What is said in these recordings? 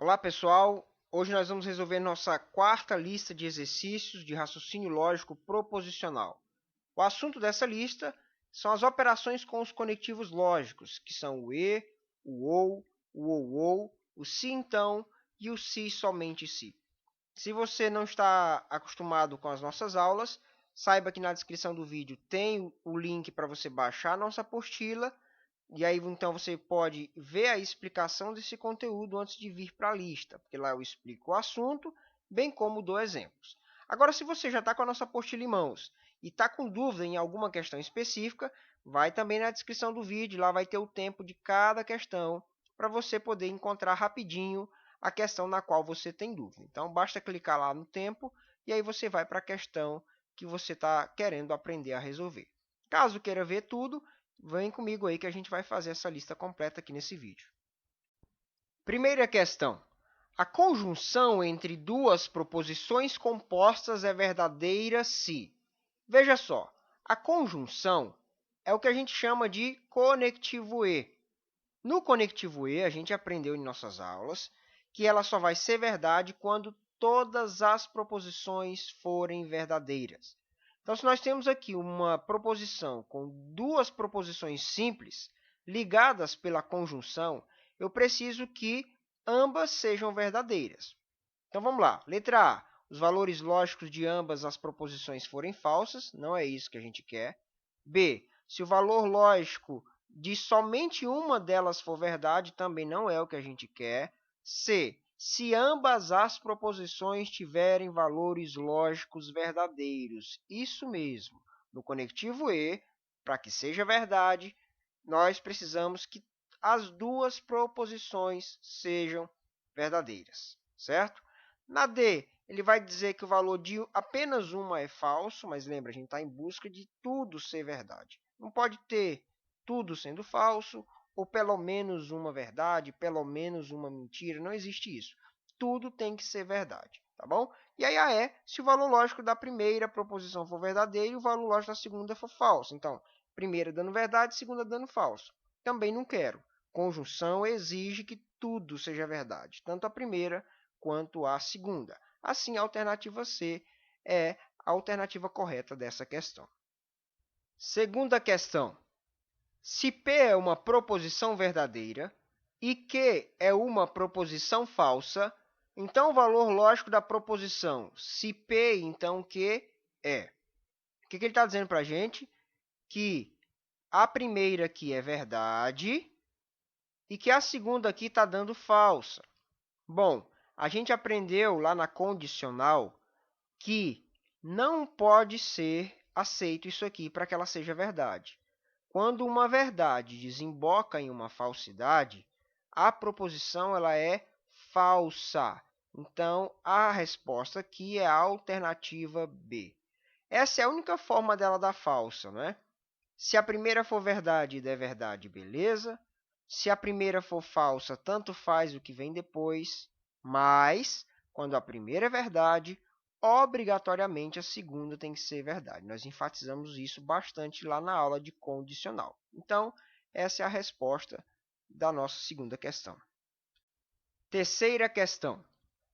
Olá pessoal, hoje nós vamos resolver nossa quarta lista de exercícios de raciocínio lógico proposicional. O assunto dessa lista são as operações com os conectivos lógicos, que são o e, o ou, o se então e o se somente se. Se você não está acostumado com as nossas aulas, saiba que na descrição do vídeo tem o link para você baixar a nossa apostila. E aí, então, você pode ver a explicação desse conteúdo antes de vir para a lista, porque lá eu explico o assunto, bem como dou exemplos. Agora, se você já está com a nossa apostila em mãos e está com dúvida em alguma questão específica, vai também na descrição do vídeo, lá vai ter o tempo de cada questão para você poder encontrar rapidinho a questão na qual você tem dúvida. Então, basta clicar lá no tempo e aí você vai para a questão que você está querendo aprender a resolver. Caso queira ver tudo, vem comigo aí que a gente vai fazer essa lista completa aqui nesse vídeo. Primeira questão. A conjunção entre duas proposições compostas é verdadeira se... Veja só, a conjunção é o que a gente chama de conectivo e. No conectivo e, a gente aprendeu em nossas aulas que ela só vai ser verdade quando todas as proposições forem verdadeiras. Então, se nós temos aqui uma proposição com duas proposições simples ligadas pela conjunção, eu preciso que ambas sejam verdadeiras. Então, vamos lá. Letra A. Os valores lógicos de ambas as proposições forem falsas, não é isso que a gente quer. B. Se o valor lógico de somente uma delas for verdade, também não é o que a gente quer. C. Se ambas as proposições tiverem valores lógicos verdadeiros. Isso mesmo. No conectivo e, para que seja verdade, nós precisamos que as duas proposições sejam verdadeiras, certo? Na D, ele vai dizer que o valor de apenas uma é falso, mas lembra, a gente está em busca de tudo ser verdade. Não pode ter tudo sendo falso, ou pelo menos uma verdade, pelo menos uma mentira, não existe isso. Tudo tem que ser verdade, tá bom? E aí a E, se o valor lógico da primeira proposição for verdadeiro e o valor lógico da segunda for falso. Então, primeira dando verdade, segunda dando falso. Também não quero. Conjunção exige que tudo seja verdade, tanto a primeira quanto a segunda. Assim, a alternativa C é a alternativa correta dessa questão. Segunda questão. Se P é uma proposição verdadeira e Q é uma proposição falsa, então o valor lógico da proposição se P, então Q é. O que ele está dizendo para a gente? Que a primeira aqui é verdade e que a segunda aqui está dando falsa. Bom, a gente aprendeu lá na condicional que não pode ser aceito isso aqui para que ela seja verdade. Quando uma verdade desemboca em uma falsidade, a proposição ela é falsa. Então, a resposta aqui é a alternativa B. Essa é a única forma dela dar falsa, né? Se a primeira for verdade e der verdade, beleza. Se a primeira for falsa, tanto faz o que vem depois. Mas, quando a primeira é verdade, obrigatoriamente a segunda tem que ser verdade. Nós enfatizamos isso bastante lá na aula de condicional. Então, essa é a resposta da nossa segunda questão. Terceira questão.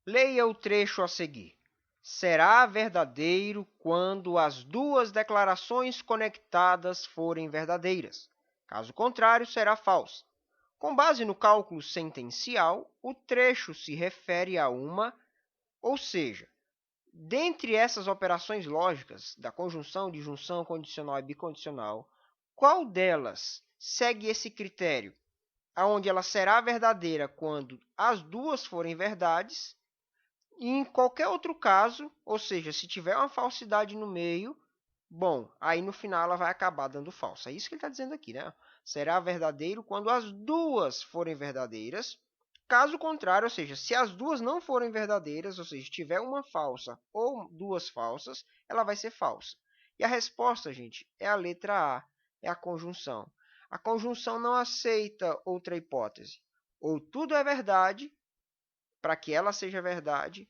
Leia o trecho a seguir. Será verdadeiro quando as duas declarações conectadas forem verdadeiras. Caso contrário, será falso. Com base no cálculo sentencial, o trecho se refere a uma, ou seja, dentre essas operações lógicas da conjunção, disjunção, condicional e bicondicional, qual delas segue esse critério, onde ela será verdadeira quando as duas forem verdades, e em qualquer outro caso, ou seja, se tiver uma falsidade no meio, bom, aí no final ela vai acabar dando falsa. É isso que ele está dizendo aqui, né? Será verdadeiro quando as duas forem verdadeiras. Caso contrário, ou seja, se as duas não forem verdadeiras, ou seja, tiver uma falsa ou duas falsas, ela vai ser falsa. E a resposta, gente, é a letra A, é a conjunção. A conjunção não aceita outra hipótese. Ou tudo é verdade, para que ela seja verdade,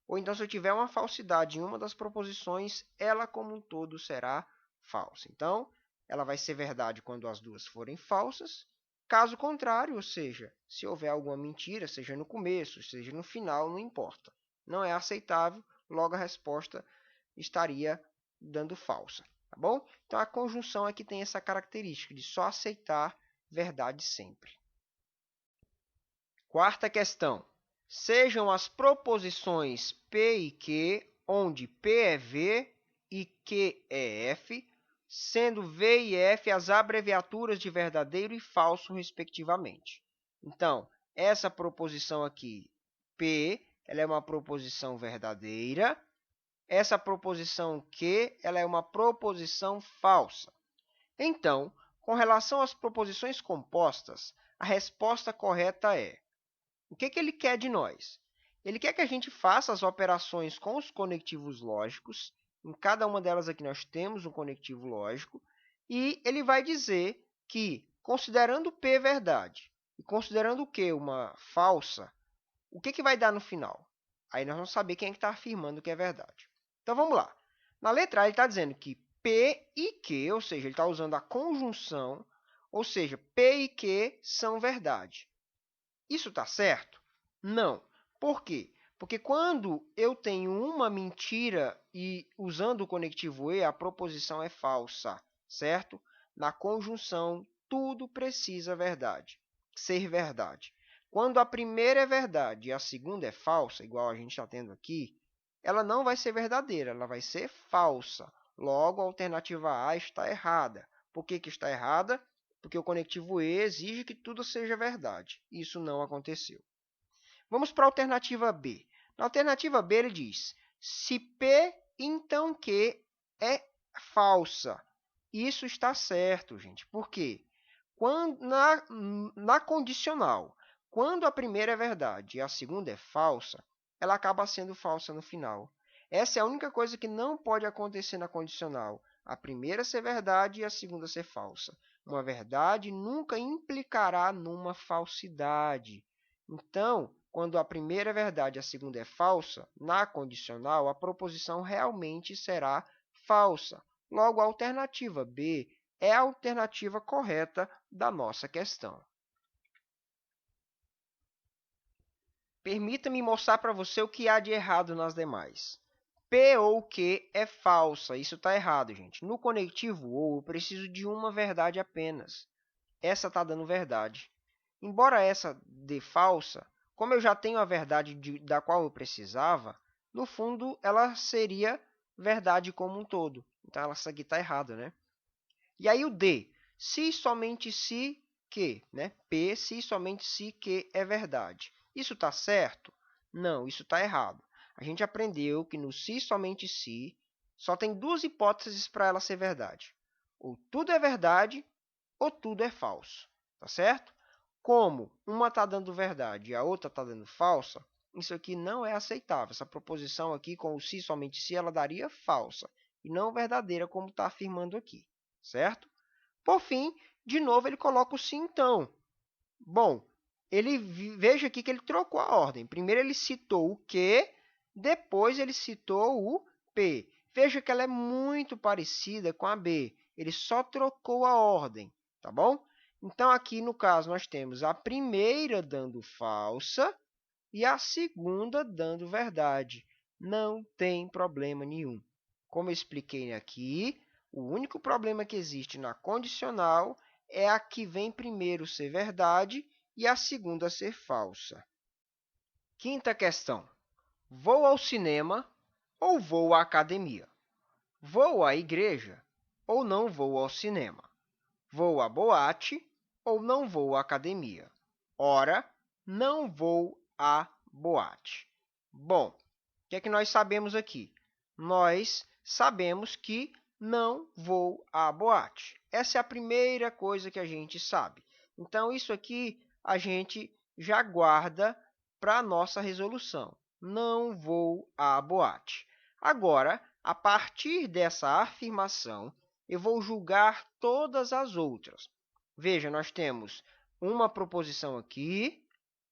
ou então, se eu tiver uma falsidade em uma das proposições, ela como um todo será falsa. Então, ela vai ser verdade quando as duas forem falsas Caso contrário, ou seja, se houver alguma mentira, seja no começo, seja no final, não importa. Não é aceitável, logo a resposta estaria dando falsa, tá bom? Então a conjunção aqui tem essa característica de só aceitar verdade sempre. Quarta questão. Sejam as proposições P e Q, onde P é V e Q é F, sendo V e F as abreviaturas de verdadeiro e falso, respectivamente. Então, essa proposição aqui, P, ela é uma proposição verdadeira. Essa proposição Q, ela é uma proposição falsa. Então, com relação às proposições compostas, a resposta correta é: o que ele quer de nós? Ele quer que a gente faça as operações com os conectivos lógicos. Em cada uma delas aqui nós temos um conectivo lógico. E ele vai dizer que, considerando P verdade e considerando Q uma falsa, o que vai dar no final? Aí nós vamos saber quem é que está afirmando que é verdade. Então, vamos lá. Na letra A, ele está dizendo que P e Q, ou seja, ele está usando a conjunção, ou seja, P e Q são verdade. Isso está certo? Não. Por quê? Porque quando eu tenho uma mentira e usando o conectivo E, a proposição é falsa, certo? Na conjunção, tudo precisa ser verdade. Quando a primeira é verdade e a segunda é falsa, igual a gente está tendo aqui, ela não vai ser verdadeira, ela vai ser falsa. Logo, a alternativa A está errada. Por que está errada? Porque o conectivo E exige que tudo seja verdade. Isso não aconteceu. Vamos para a alternativa B. Na alternativa B, ele diz, se P, então Q é falsa. Isso está certo, gente. Por quê? Na condicional, quando a primeira é verdade e a segunda é falsa, ela acaba sendo falsa no final. Essa é a única coisa que não pode acontecer na condicional. A primeira ser verdade e a segunda ser falsa. Uma verdade nunca implicará numa falsidade. Então, quando a primeira é verdade e a segunda é falsa, na condicional, a proposição realmente será falsa. Logo, a alternativa B é a alternativa correta da nossa questão. Permita-me mostrar para você o que há de errado nas demais. P ou Q é falsa. Isso está errado, gente. No conectivo ou, eu preciso de uma verdade apenas. Essa está dando verdade. Embora essa dê falsa, como eu já tenho a verdade da qual eu precisava, no fundo, ela seria verdade como um todo. Então, essa aqui está errada, né? E aí o D, se somente se que, né? P, se somente se que é verdade. Isso está certo? Não, isso está errado. A gente aprendeu que no se somente se, só tem duas hipóteses para ela ser verdade. Ou tudo é verdade, ou tudo é falso. Tá certo? Como uma está dando verdade e a outra está dando falsa, isso aqui não é aceitável. Essa proposição aqui com o se somente se, ela daria falsa e não verdadeira, como está afirmando aqui. Certo? Por fim, de novo, ele coloca o se então. Bom, veja aqui que ele trocou a ordem. Primeiro ele citou o que, depois ele citou o P. Veja que ela é muito parecida com a B. Ele só trocou a ordem, tá bom? Então, aqui no caso, nós temos a primeira dando falsa e a segunda dando verdade. Não tem problema nenhum. Como eu expliquei aqui, o único problema que existe na condicional é a que vem primeiro ser verdade e a segunda ser falsa. Quinta questão. Vou ao cinema ou vou à academia? Vou à igreja ou não vou ao cinema? Vou à boate ou não vou à academia? Ora, não vou à boate. Bom, o que é que nós sabemos aqui? Nós sabemos que não vou à boate. Essa é a primeira coisa que a gente sabe. Então, isso aqui a gente já guarda para a nossa resolução. Não vou à boate. Agora, a partir dessa afirmação, eu vou julgar todas as outras. Veja, nós temos uma proposição aqui,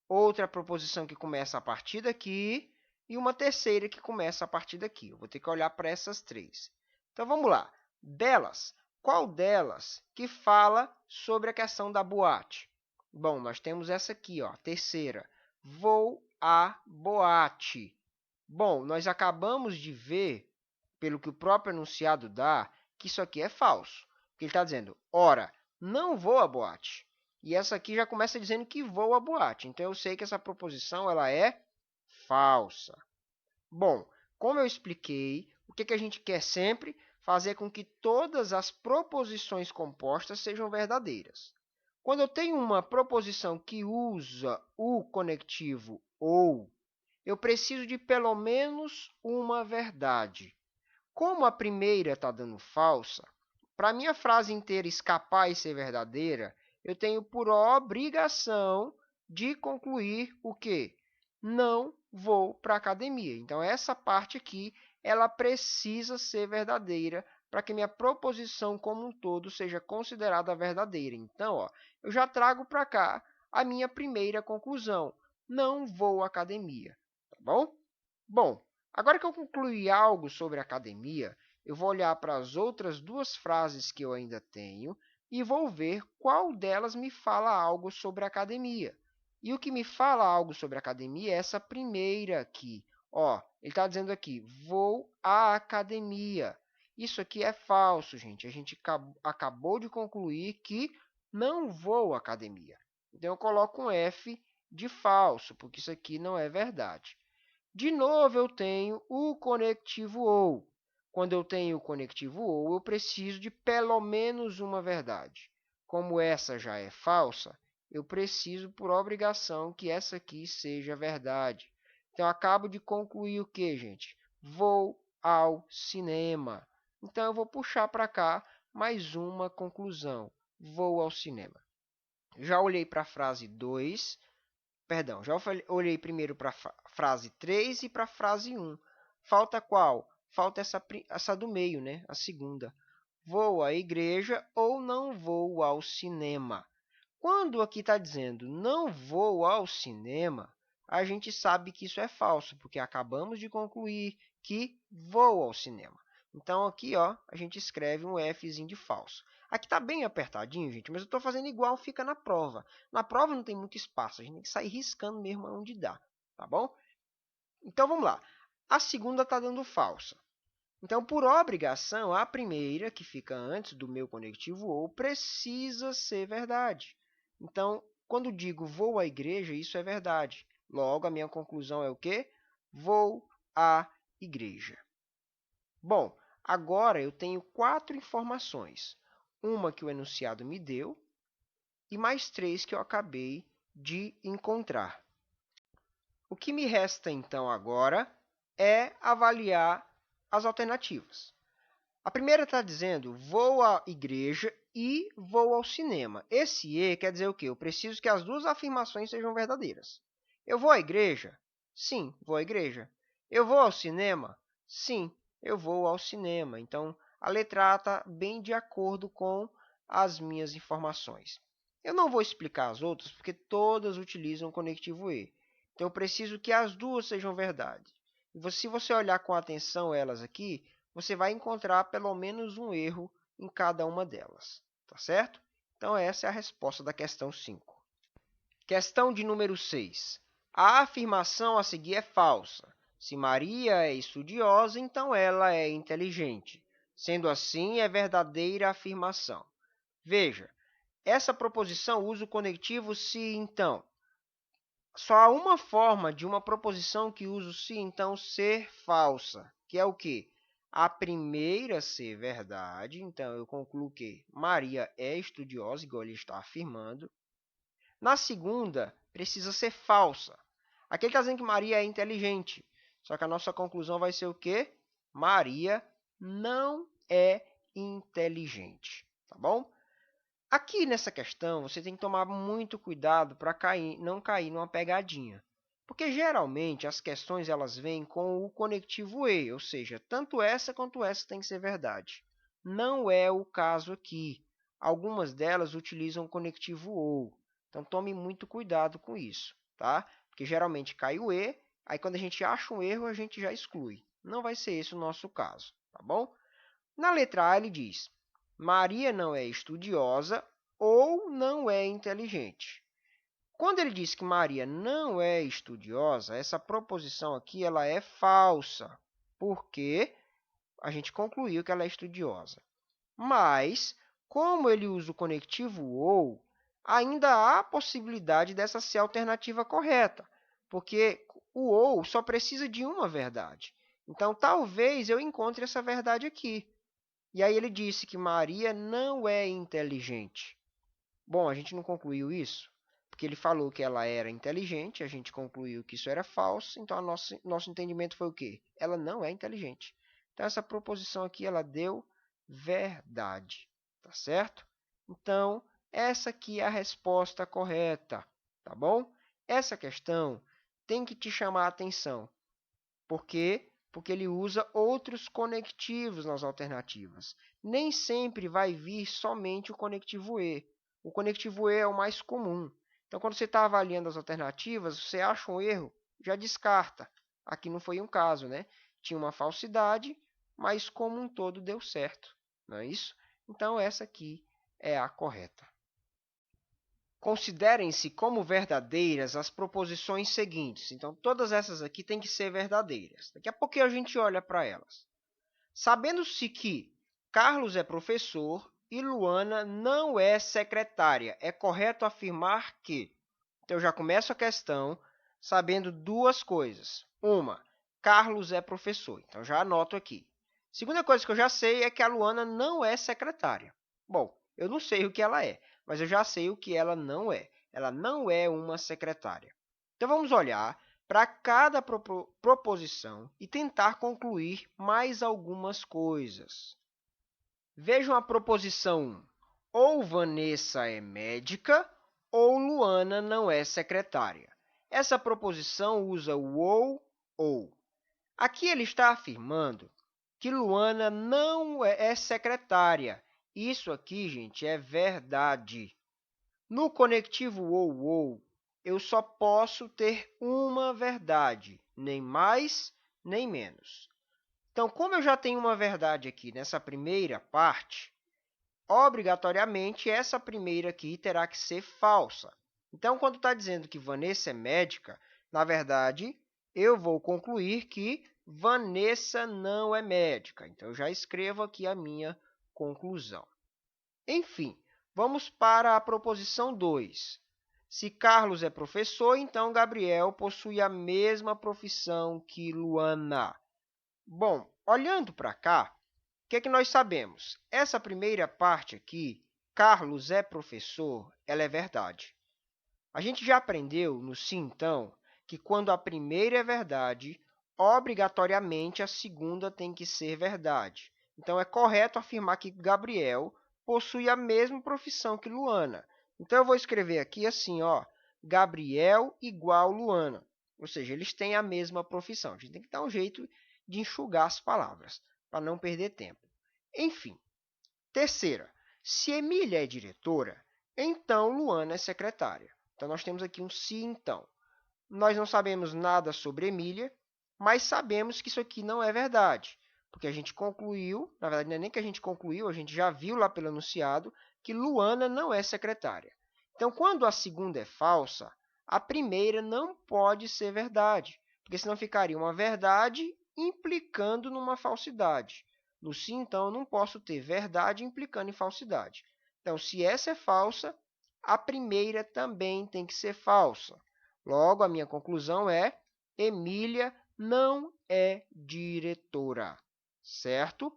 outra proposição que começa a partir daqui e uma terceira que começa a partir daqui. Eu vou ter que olhar para essas três. Então, vamos lá. Delas, qual delas que fala sobre a questão da boate? Bom, nós temos essa aqui, ó, terceira. Vou à boate. Bom, nós acabamos de ver, pelo que o próprio enunciado dá, que isso aqui é falso. Porque ele está dizendo, ora, não vou à boate. E essa aqui já começa dizendo que vou à boate. Então, eu sei que essa proposição ela é falsa. Bom, como eu expliquei, o que a gente quer sempre? Fazer com que todas as proposições compostas sejam verdadeiras. Quando eu tenho uma proposição que usa o conectivo ou, eu preciso de pelo menos uma verdade. Como a primeira está dando falsa, para a minha frase inteira escapar e ser verdadeira, eu tenho por obrigação de concluir o quê? Não vou para a academia. Então, essa parte aqui, ela precisa ser verdadeira para que minha proposição como um todo seja considerada verdadeira. Então, ó, eu já trago para cá a minha primeira conclusão. Não vou à academia, tá bom? Bom, agora que eu concluí algo sobre a academia, eu vou olhar para as outras duas frases que eu ainda tenho e vou ver qual delas me fala algo sobre a academia. E o que me fala algo sobre a academia é essa primeira aqui. Ó, ele está dizendo aqui, vou à academia. Isso aqui é falso, gente. A gente acabou de concluir que não vou à academia. Então, eu coloco um F de falso, porque isso aqui não é verdade. De novo, eu tenho o conectivo ou. Quando eu tenho o conectivo ou, eu preciso de pelo menos uma verdade. Como essa já é falsa, eu preciso, por obrigação, que essa aqui seja verdade. Então, eu acabo de concluir o que, gente? Vou ao cinema. Então, eu vou puxar para cá mais uma conclusão. Vou ao cinema. Já olhei para a frase 2. Perdão, já olhei primeiro para a frase 3 e para a frase 1. Falta qual? Falta essa do meio, né? A segunda. Vou à igreja ou não vou ao cinema? Quando aqui está dizendo não vou ao cinema, a gente sabe que isso é falso, porque acabamos de concluir que vou ao cinema. Então, aqui ó, a gente escreve um Fzinho de falso. Aqui está bem apertadinho, gente, mas eu estou fazendo igual fica na prova. Na prova não tem muito espaço, a gente tem que sair riscando mesmo onde dá, tá bom? Então, vamos lá. A segunda está dando falsa. Então, por obrigação, a primeira, que fica antes do meu conectivo ou, precisa ser verdade. Então, quando digo vou à igreja, isso é verdade. Logo, a minha conclusão é o quê? Vou à igreja. Bom, agora eu tenho 4 informações. Uma que o enunciado me deu e mais 3 que eu acabei de encontrar. O que me resta, então, agora é avaliar as alternativas. A primeira está dizendo vou à igreja e vou ao cinema. Esse E quer dizer o quê? Eu preciso que as duas afirmações sejam verdadeiras. Eu vou à igreja? Sim, vou à igreja. Eu vou ao cinema? Sim, eu vou ao cinema. Então, a letra A está bem de acordo com as minhas informações. Eu não vou explicar as outras, porque todas utilizam o conectivo E. Então, eu preciso que as duas sejam verdade. E se você olhar com atenção elas aqui, você vai encontrar pelo menos um erro em cada uma delas, tá certo? Então, essa é a resposta da questão 5. Questão de número 6. A afirmação a seguir é falsa. Se Maria é estudiosa, então ela é inteligente. Sendo assim, é verdadeira a afirmação. Veja, essa proposição usa o conectivo se, então. Só há uma forma de uma proposição que usa o se, então, ser falsa, que é o quê? A primeira ser verdade, então eu concluo que Maria é estudiosa, igual ele está afirmando. Na segunda, precisa ser falsa. Aqui ele está dizendo que Maria é inteligente, só que a nossa conclusão vai ser o quê? Maria não é inteligente, tá bom? Aqui nessa questão, você tem que tomar muito cuidado para não cair numa pegadinha. Porque geralmente as questões elas vêm com o conectivo E, ou seja, tanto essa quanto essa tem que ser verdade. Não é o caso aqui. Algumas delas utilizam o conectivo OU. Então tome muito cuidado com isso, tá? Porque geralmente cai o E, aí quando a gente acha um erro, a gente já exclui. Não vai ser esse o nosso caso, tá bom? Na letra A ele diz: Maria não é estudiosa ou não é inteligente. Quando ele diz que Maria não é estudiosa, essa proposição aqui ela é falsa, porque a gente concluiu que ela é estudiosa. Mas, como ele usa o conectivo ou, ainda há a possibilidade dessa ser a alternativa correta, porque o ou só precisa de uma verdade. Então, talvez eu encontre essa verdade aqui. E aí ele disse que Maria não é inteligente. Bom, a gente não concluiu isso, porque ele falou que ela era inteligente, a gente concluiu que isso era falso, então nosso entendimento foi o quê? Ela não é inteligente. Então, essa proposição aqui, ela deu verdade, tá certo? Então, essa aqui é a resposta correta, tá bom? Essa questão tem que te chamar a atenção. Por quê? Porque ele usa outros conectivos nas alternativas. Nem sempre vai vir somente o conectivo E. O conectivo E é o mais comum. Então, quando você está avaliando as alternativas, você acha um erro, já descarta. Aqui não foi um caso, né? Tinha uma falsidade, mas como um todo deu certo, não é isso? Então, essa aqui é a correta. Considerem-se como verdadeiras as proposições seguintes. Então, todas essas aqui têm que ser verdadeiras. Daqui a pouquinho a gente olha para elas. Sabendo-se que Carlos é professor e Luana não é secretária, é correto afirmar que... Então, eu já começo a questão sabendo duas coisas. Uma, Carlos é professor. Então, já anoto aqui. Segunda coisa que eu já sei é que a Luana não é secretária. Bom, eu não sei o que ela é, mas eu já sei o que ela não é. Ela não é uma secretária. Então, vamos olhar para cada proposição e tentar concluir mais algumas coisas. Vejam a proposição 1. Ou Vanessa é médica, ou Luana não é secretária. Essa proposição usa o ou. Aqui ele está afirmando que Luana não é secretária. Isso aqui, gente, é verdade. No conectivo ou, eu só posso ter uma verdade, nem mais, nem menos. Então, como eu já tenho uma verdade aqui nessa primeira parte, obrigatoriamente essa primeira aqui terá que ser falsa. Então, quando está dizendo que Vanessa é médica, na verdade, eu vou concluir que Vanessa não é médica. Então, eu já escrevo aqui a minha conclusão. Enfim, vamos para a proposição 2. Se Carlos é professor, então Gabriel possui a mesma profissão que Luana. Bom, olhando para cá, o que é que nós sabemos? Essa primeira parte aqui, Carlos é professor, ela é verdade. A gente já aprendeu no sim, então, que quando a primeira é verdade, obrigatoriamente a segunda tem que ser verdade. Então, é correto afirmar que Gabriel possui a mesma profissão que Luana. Então, eu vou escrever aqui assim, ó, Gabriel igual Luana. Ou seja, eles têm a mesma profissão. A gente tem que dar um jeito de enxugar as palavras, para não perder tempo. Enfim, terceira, se Emília é diretora, então Luana é secretária. Então, nós temos aqui um se então. Nós não sabemos nada sobre Emília, mas sabemos que isso aqui não é verdade, porque a gente concluiu, na verdade, não é nem que a gente concluiu, a gente já viu lá pelo enunciado que Luana não é secretária. Então, quando a segunda é falsa, a primeira não pode ser verdade, porque senão ficaria uma verdade implicando numa falsidade. No sim, então, eu não posso ter verdade implicando em falsidade. Então, se essa é falsa, a primeira também tem que ser falsa. Logo, a minha conclusão é: Emília não é diretora, certo?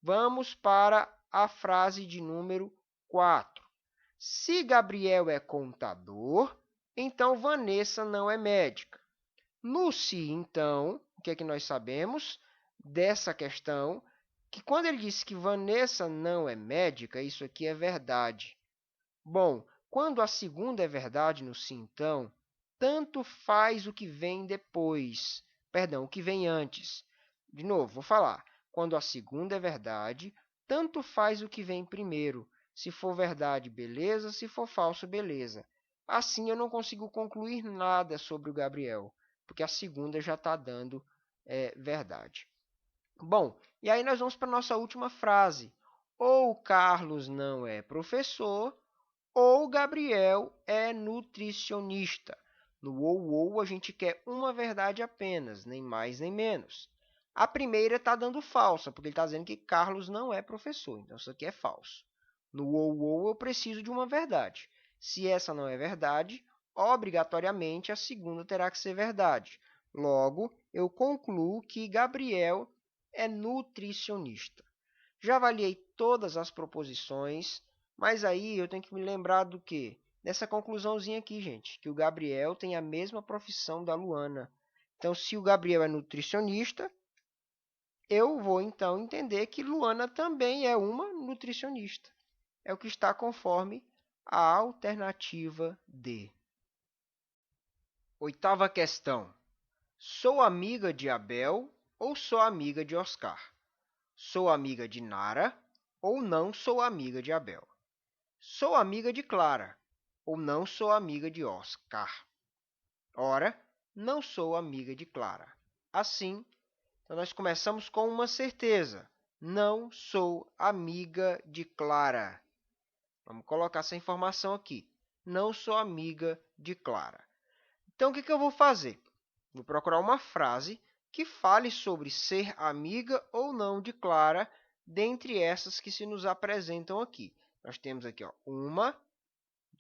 Vamos para a frase de número 4. Se Gabriel é contador, então Vanessa não é médica. No se, então, o que é que nós sabemos dessa questão? Que quando ele disse que Vanessa não é médica, isso aqui é verdade. Bom, quando a segunda é verdade no se, então, tanto faz o que vem depois. Perdão, o que vem antes. De novo, vou falar. Quando a segunda é verdade, tanto faz o que vem primeiro. Se for verdade, beleza. Se for falso, beleza. Assim, eu não consigo concluir nada sobre o Gabriel, porque a segunda já está dando verdade. Bom, e aí nós vamos para a nossa última frase. Ou Carlos não é professor, ou Gabriel é nutricionista. No ou a gente quer uma verdade apenas, nem mais nem menos. A primeira está dando falsa, porque ele está dizendo que Carlos não é professor, então isso aqui é falso. No ou eu preciso de uma verdade. Se essa não é verdade, obrigatoriamente a segunda terá que ser verdade. Logo, eu concluo que Gabriel é nutricionista. Já avaliei todas as proposições, mas aí eu tenho que me lembrar do quê? Dessa conclusãozinha aqui, gente, que o Gabriel tem a mesma profissão da Luana. Então, se o Gabriel é nutricionista, eu vou então entender que Luana também é uma nutricionista. É o que está conforme a alternativa D. Oitava questão. Sou amiga de Abel ou sou amiga de Oscar? Sou amiga de Nara ou não sou amiga de Abel? Sou amiga de Clara ou não sou amiga de Oscar? Ora, não sou amiga de Clara. Assim, então nós começamos com uma certeza. Não sou amiga de Clara. Vamos colocar essa informação aqui. Não sou amiga de Clara. Então, o que eu vou fazer? Vou procurar uma frase que fale sobre ser amiga ou não de Clara, dentre essas que se nos apresentam aqui. Nós temos aqui uma,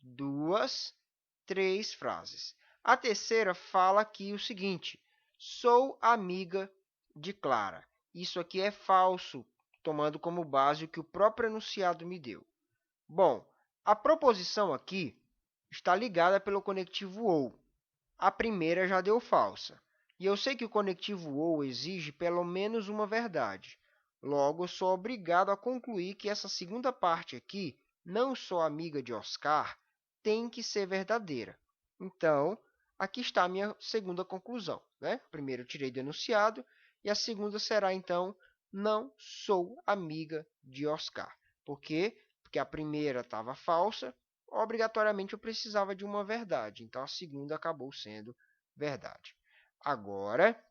duas, três frases. A terceira fala aqui o seguinte: sou amiga de Clara. Isso aqui é falso, tomando como base o que o próprio enunciado me deu. Bom, a proposição aqui está ligada pelo conectivo ou. A primeira já deu falsa. E eu sei que o conectivo ou exige pelo menos uma verdade. Logo, eu sou obrigado a concluir que essa segunda parte aqui, não sou amiga de Oscar, tem que ser verdadeira. Então, aqui está a minha segunda conclusão, né? Primeiro eu tirei do enunciado e a segunda será, então, não sou amiga de Oscar. Por quê? Porque a primeira estava falsa, obrigatoriamente eu precisava de uma verdade. Então, a segunda acabou sendo verdade. Agora,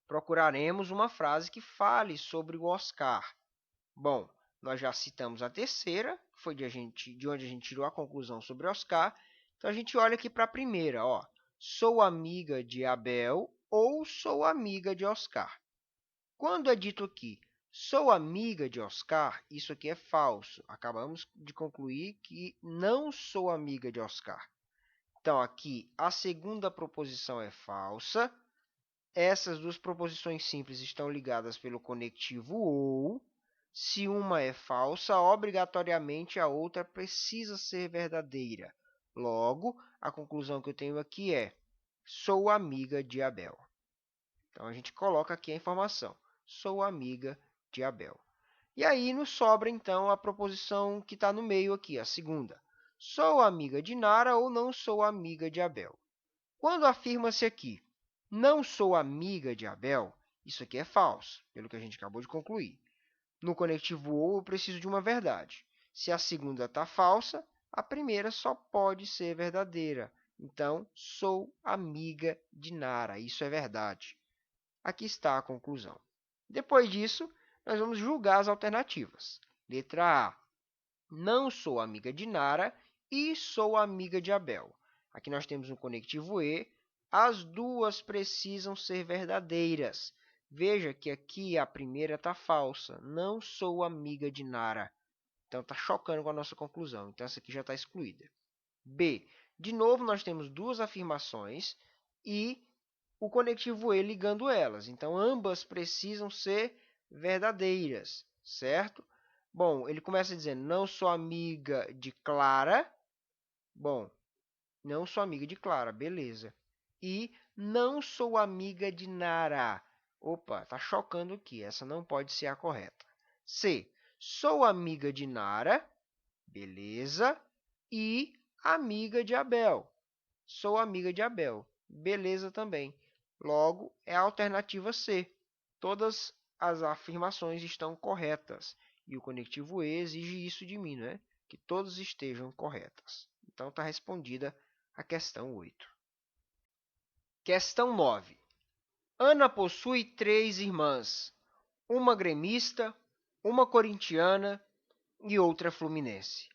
procuraremos uma frase que fale sobre o Oscar. Bom, nós já citamos a terceira, que foi de onde a gente tirou a conclusão sobre Oscar. Então, a gente olha aqui para a primeira. Ó, sou amiga de Abel ou sou amiga de Oscar. Quando é dito aqui, sou amiga de Oscar, isso aqui é falso. Acabamos de concluir que não sou amiga de Oscar. Então, aqui, a segunda proposição é falsa. Essas duas proposições simples estão ligadas pelo conectivo ou. Se uma é falsa, obrigatoriamente a outra precisa ser verdadeira. Logo, a conclusão que eu tenho aqui é: sou amiga de Abel. Então, a gente coloca aqui a informação: sou amiga de Abel. E aí nos sobra, então, a proposição que está no meio aqui, a segunda. Sou amiga de Nara ou não sou amiga de Abel? Quando afirma-se aqui, não sou amiga de Abel, isso aqui é falso, pelo que a gente acabou de concluir. No conectivo ou, eu preciso de uma verdade. Se a segunda está falsa, a primeira só pode ser verdadeira. Então, sou amiga de Nara, isso é verdade. Aqui está a conclusão. Depois disso, nós vamos julgar as alternativas. Letra A. Não sou amiga de Nara e sou amiga de Abel. Aqui nós temos um conectivo E. As duas precisam ser verdadeiras. Veja que aqui a primeira está falsa. Não sou amiga de Nara. Então, está chocando com a nossa conclusão. Então, essa aqui já está excluída. B. De novo, nós temos duas afirmações e o conectivo E ligando elas. Então, ambas precisam ser verdadeiras, certo? Bom, ele começa dizendo, não sou amiga de Clara. Bom, não sou amiga de Clara, beleza. E não sou amiga de Nara. Opa, tá chocando aqui, essa não pode ser a correta. C, sou amiga de Nara, beleza. E amiga de Abel. Sou amiga de Abel, beleza também. Logo, é a alternativa C. Todas as afirmações estão corretas. E o conectivo E exige isso de mim, né? Que todas estejam corretas. Então, está respondida a questão 8. Questão 9. Ana possui 3 irmãs. Uma gremista, uma corintiana e outra fluminense.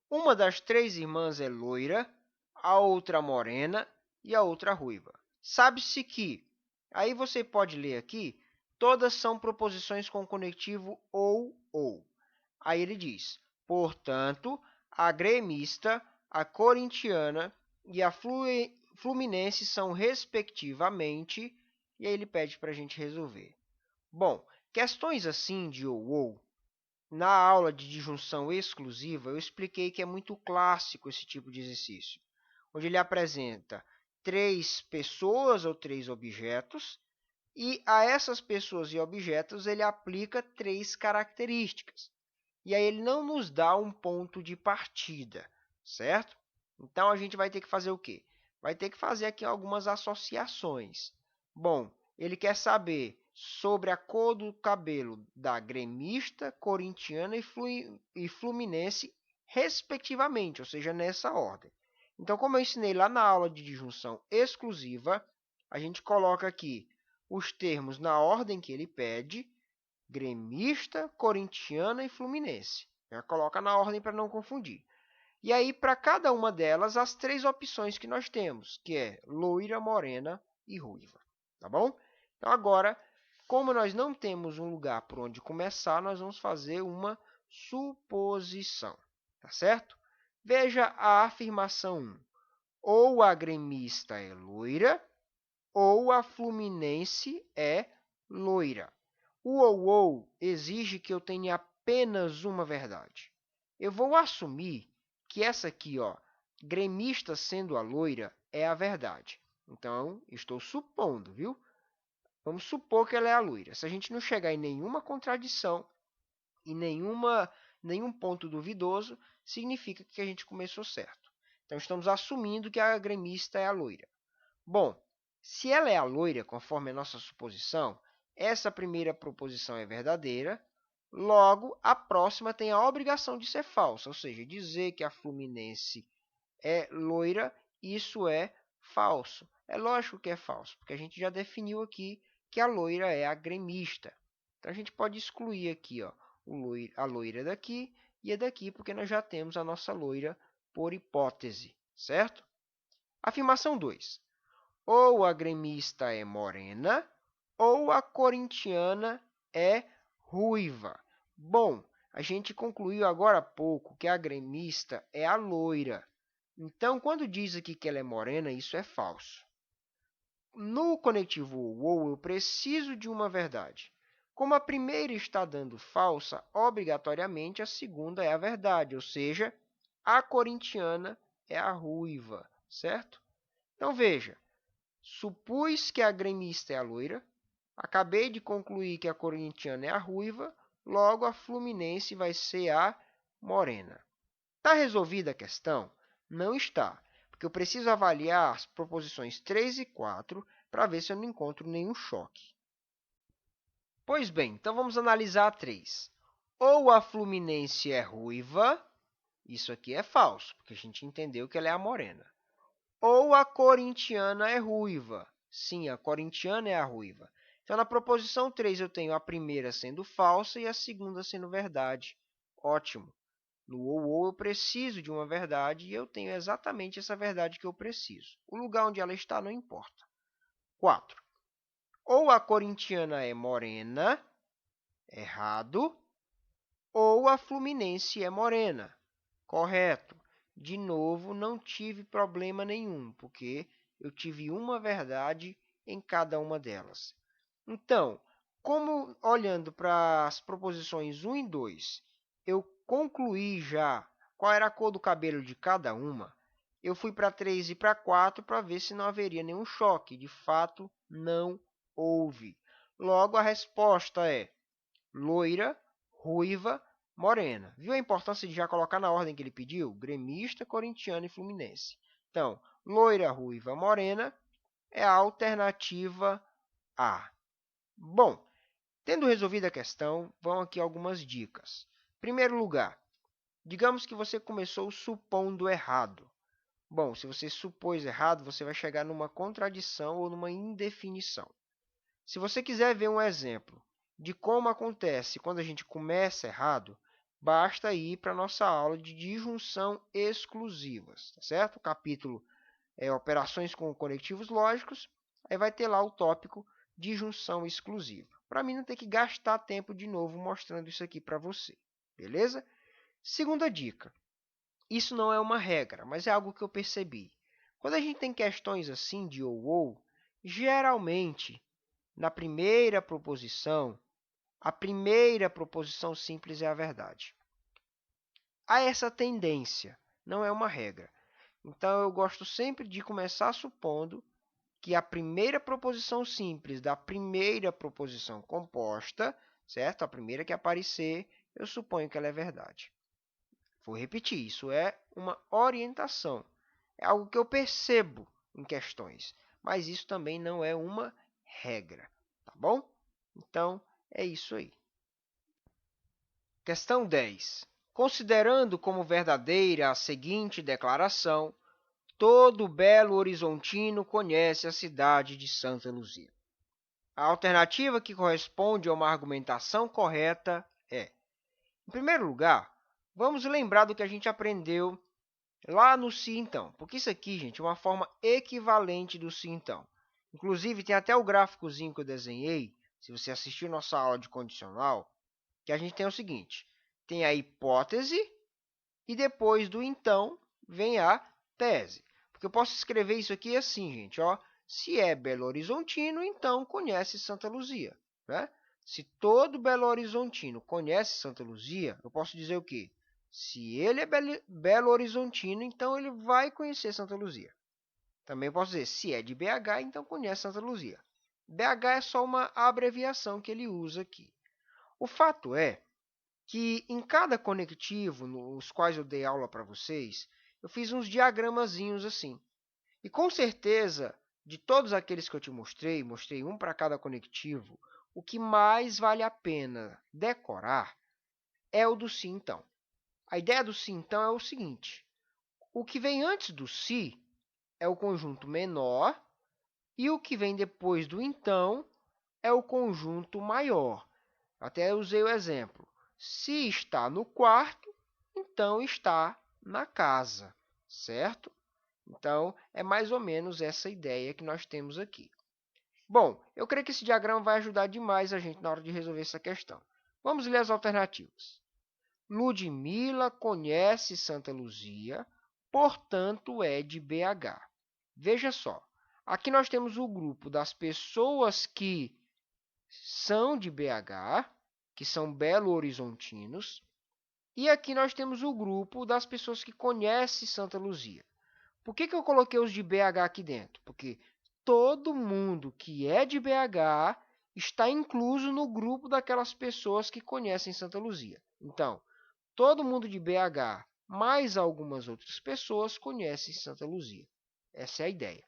Uma das três irmãs é loira, a outra morena e a outra ruiva. Sabe-se que, aí você pode ler aqui, todas são proposições com conectivo ou. Aí ele diz, portanto, a gremista, a corintiana e a fluminense são, respectivamente, e aí ele pede para a gente resolver. Bom, questões assim de ou, na aula de disjunção exclusiva, eu expliquei que é muito clássico esse tipo de exercício, onde ele apresenta três pessoas ou três objetos, e a essas pessoas e objetos ele aplica três características. E aí ele não nos dá um ponto de partida, certo? Então a gente vai ter que fazer o quê? Vai ter que fazer aqui algumas associações. Bom, ele quer saber sobre a cor do cabelo da gremista, corintiana e fluminense, respectivamente, ou seja, nessa ordem. Então, como eu ensinei lá na aula de disjunção exclusiva, a gente coloca aqui os termos na ordem que ele pede, gremista, corintiana e fluminense. Já coloca na ordem para não confundir. E aí, para cada uma delas, as três opções que nós temos, que é loira, morena e ruiva. Tá bom? Então, agora, como nós não temos um lugar por onde começar, nós vamos fazer uma suposição. Tá certo? Veja a afirmação 1. Ou a gremista é loira, ou a fluminense é loira. O ou exige que eu tenha apenas uma verdade. Eu vou assumir que essa aqui, ó, gremista sendo a loira, é a verdade. Então, estou supondo, viu? Vamos supor que ela é a loira. Se a gente não chegar em nenhuma contradição e nenhum ponto duvidoso, significa que a gente começou certo. Então, estamos assumindo que a gremista é a loira. Bom, se ela é a loira, conforme a nossa suposição, essa primeira proposição é verdadeira, logo, a próxima tem a obrigação de ser falsa, ou seja, dizer que a fluminense é loira, isso é falso. É lógico que é falso, porque a gente já definiu aqui que a loira é a gremista. Então, a gente pode excluir aqui ó, a loira daqui e a daqui, porque nós já temos a nossa loira por hipótese, certo? Afirmação 2. Ou a gremista é morena, ou a corintiana é ruiva. Bom, a gente concluiu agora há pouco que a gremista é a loira. Então, quando diz aqui que ela é morena, isso é falso. No conectivo ou, eu preciso de uma verdade. Como a primeira está dando falsa, obrigatoriamente a segunda é a verdade, ou seja, a corintiana é a ruiva, certo? Então, veja, supus que a gremista é a loira, acabei de concluir que a corintiana é a ruiva, logo a fluminense vai ser a morena. Está resolvida a questão? Não está, porque eu preciso avaliar as proposições 3 e 4 para ver se eu não encontro nenhum choque. Pois bem, então vamos analisar a 3. Ou a fluminense é ruiva, isso aqui é falso, porque a gente entendeu que ela é a morena. Ou a corintiana é ruiva. Sim, a corintiana é a ruiva. Então, na proposição 3, eu tenho a primeira sendo falsa e a segunda sendo verdade. Ótimo. No ou eu preciso de uma verdade e eu tenho exatamente essa verdade que eu preciso. O lugar onde ela está não importa. 4. Ou a corintiana é morena, errado, ou a fluminense é morena, correto. De novo, não tive problema nenhum, porque eu tive uma verdade em cada uma delas. Então, como olhando para as proposições 1 e 2, eu concluí já qual era a cor do cabelo de cada uma, eu fui para 3 e para 4 para ver se não haveria nenhum choque. De fato, não houve. Logo, a resposta é loira, ruiva, morena. Viu a importância de já colocar na ordem que ele pediu? Gremista, corintiano e fluminense. Então, loira, ruiva, morena é a alternativa A. Bom, tendo resolvido a questão, vão aqui algumas dicas. Em primeiro lugar, digamos que você começou supondo errado. Bom, se você supôs errado, você vai chegar numa contradição ou numa indefinição. Se você quiser ver um exemplo de como acontece quando a gente começa errado, basta ir para a nossa aula de disjunção exclusivas, tá certo? O capítulo é operações com conectivos lógicos, aí vai ter lá o tópico disjunção exclusiva. Para mim não ter que gastar tempo de novo mostrando isso aqui para você, beleza? Segunda dica, isso não é uma regra, mas é algo que eu percebi. Quando a gente tem questões assim de ou, geralmente, na primeira proposição, a primeira proposição simples é a verdade. Há essa tendência, não é uma regra. Então, eu gosto sempre de começar supondo que a primeira proposição simples da primeira proposição composta, certo? A primeira que aparecer, eu suponho que ela é verdade. Vou repetir, isso é uma orientação. É algo que eu percebo em questões, mas isso também não é uma regra, tá bom? Então, é isso aí. Questão 10. Considerando como verdadeira a seguinte declaração, todo Belo Horizontino conhece a cidade de Santa Luzia. A alternativa que corresponde a uma argumentação correta é: em primeiro lugar, vamos lembrar do que a gente aprendeu lá no se então, porque isso aqui, gente, é uma forma equivalente do se então. Inclusive, tem até o gráficozinho que eu desenhei, se você assistiu nossa aula de condicional, que a gente tem o seguinte: tem a hipótese e depois do então vem a tese. Porque eu posso escrever isso aqui assim, gente, ó. Se é Belo Horizontino, então conhece Santa Luzia, né? Se todo Belo Horizontino conhece Santa Luzia, eu posso dizer o quê? Se ele é Belo Horizontino, então ele vai conhecer Santa Luzia. Também posso dizer, se é de BH, então conhece Santa Luzia. BH é só uma abreviação que ele usa aqui. O fato é que em cada conectivo, nos quais eu dei aula para vocês, eu fiz uns diagramazinhos assim. E com certeza, de todos aqueles que eu te mostrei um para cada conectivo, o que mais vale a pena decorar é o do se então. A ideia do se então é o seguinte: o que vem antes do se é o conjunto menor e o que vem depois do então é o conjunto maior. Até usei o exemplo. Se está no quarto, então está na casa, certo? Então, é mais ou menos essa ideia que nós temos aqui. Bom, eu creio que esse diagrama vai ajudar demais a gente na hora de resolver essa questão. Vamos ler as alternativas. Ludmila conhece Santa Luzia, portanto é de BH. Veja só, aqui nós temos o grupo das pessoas que são de BH, que são belo-horizontinos, e aqui nós temos o grupo das pessoas que conhecem Santa Luzia. Por que eu coloquei os de BH aqui dentro? Porque todo mundo que é de BH está incluso no grupo daquelas pessoas que conhecem Santa Luzia. Então, todo mundo de BH, mais algumas outras pessoas, conhecem Santa Luzia. Essa é a ideia.